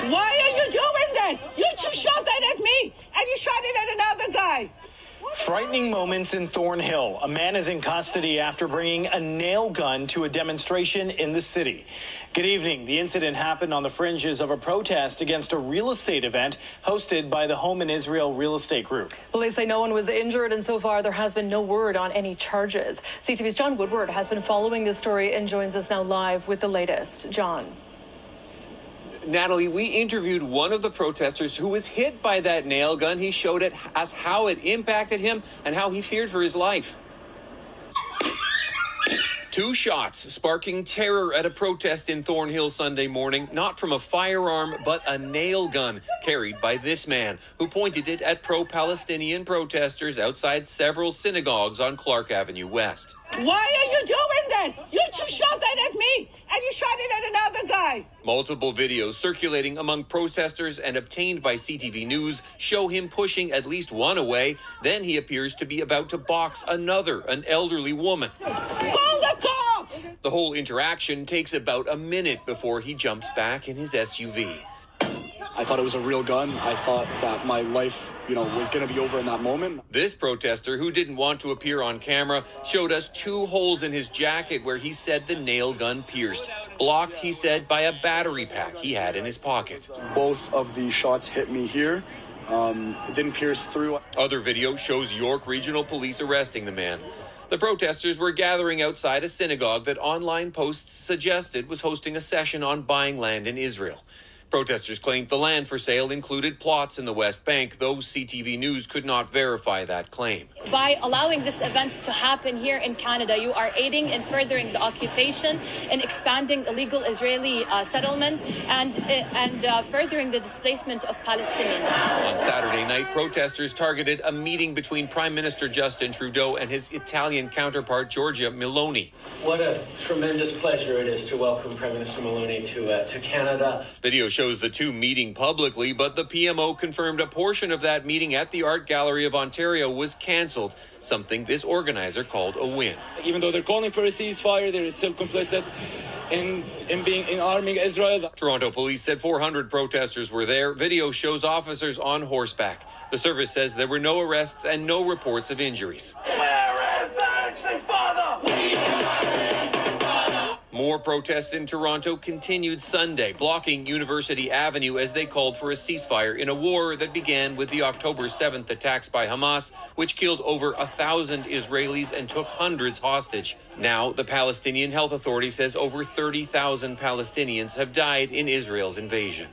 Why are you doing that? You just shot that at me, and you shot it at another guy. Frightening moments in Thornhill. A man is in custody after bringing a nail gun to a demonstration in the city. Good evening. The incident happened on the fringes of a protest against a real estate event hosted by the Home in Israel Real Estate Group. Police say no one was injured, and so far there has been no word on any charges. CTV's John Woodward has been following this story and joins us now live with the latest. John. Natalie, we interviewed one of the protesters who was hit by that nail gun. He showed us how it impacted him and how he feared for his life. 2 shots sparking terror at a protest in Thornhill Sunday morning, not from a firearm, but a nail gun carried by this man who pointed it at pro-Palestinian protesters outside several synagogues on Clark Avenue West. Why are you doing that? You just shot that at me, and you shot it at another guy. Multiple videos circulating among protesters and obtained by CTV News show him pushing at least one away. Then he appears to be about to box another, an elderly woman. Call the cops! The whole interaction takes about a minute before he jumps back in his SUV. I thought it was a real gun. I thought that my life, was going to be over in that moment. This protester, who didn't want to appear on camera, showed us 2 holes in his jacket where he said the nail gun pierced. Blocked, he said, by a battery pack he had in his pocket. Both of the shots hit me here. It didn't pierce through. Other video shows York Regional Police arresting the man. The protesters were gathering outside a synagogue that online posts suggested was hosting a session on buying land in Israel. Protesters claimed the land for sale included plots in the West Bank, though CTV News could not verify that claim. By allowing this event to happen here in Canada, you are aiding and furthering the occupation and expanding illegal Israeli settlements and furthering the displacement of Palestinians. On Saturday night, protesters targeted a meeting between Prime Minister Justin Trudeau and his Italian counterpart, Giorgia Meloni. What a tremendous pleasure it is to welcome Prime Minister Meloni to Canada. Video shows the 2 meeting publicly, but the PMO confirmed a portion of that meeting at the Art Gallery of Ontario was cancelled, something this organizer called a win. Even though they're calling for a ceasefire, they're still complicit in arming Israel. Toronto police said 400 protesters were there. Video shows officers on horseback. The service says there were no arrests and no reports of injuries. Where is the father? More protests in Toronto continued Sunday, blocking University Avenue as they called for a ceasefire in a war that began with the October 7th attacks by Hamas, which killed over 1,000 Israelis and took hundreds hostage. Now, the Palestinian Health Authority says over 30,000 Palestinians have died in Israel's invasion.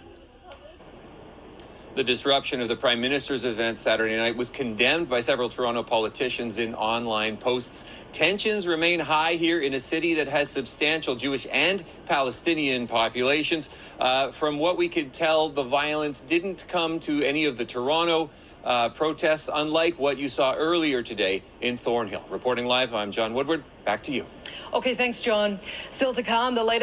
The disruption of the Prime Minister's event Saturday night was condemned by several Toronto politicians in online posts. Tensions remain high here in a city that has substantial Jewish and Palestinian populations. From what we could tell, the violence didn't come to any of the Toronto protests, unlike what you saw earlier today in Thornhill. Reporting live, I'm John Woodward. Back to you. Okay, thanks, John. Still to come, the latest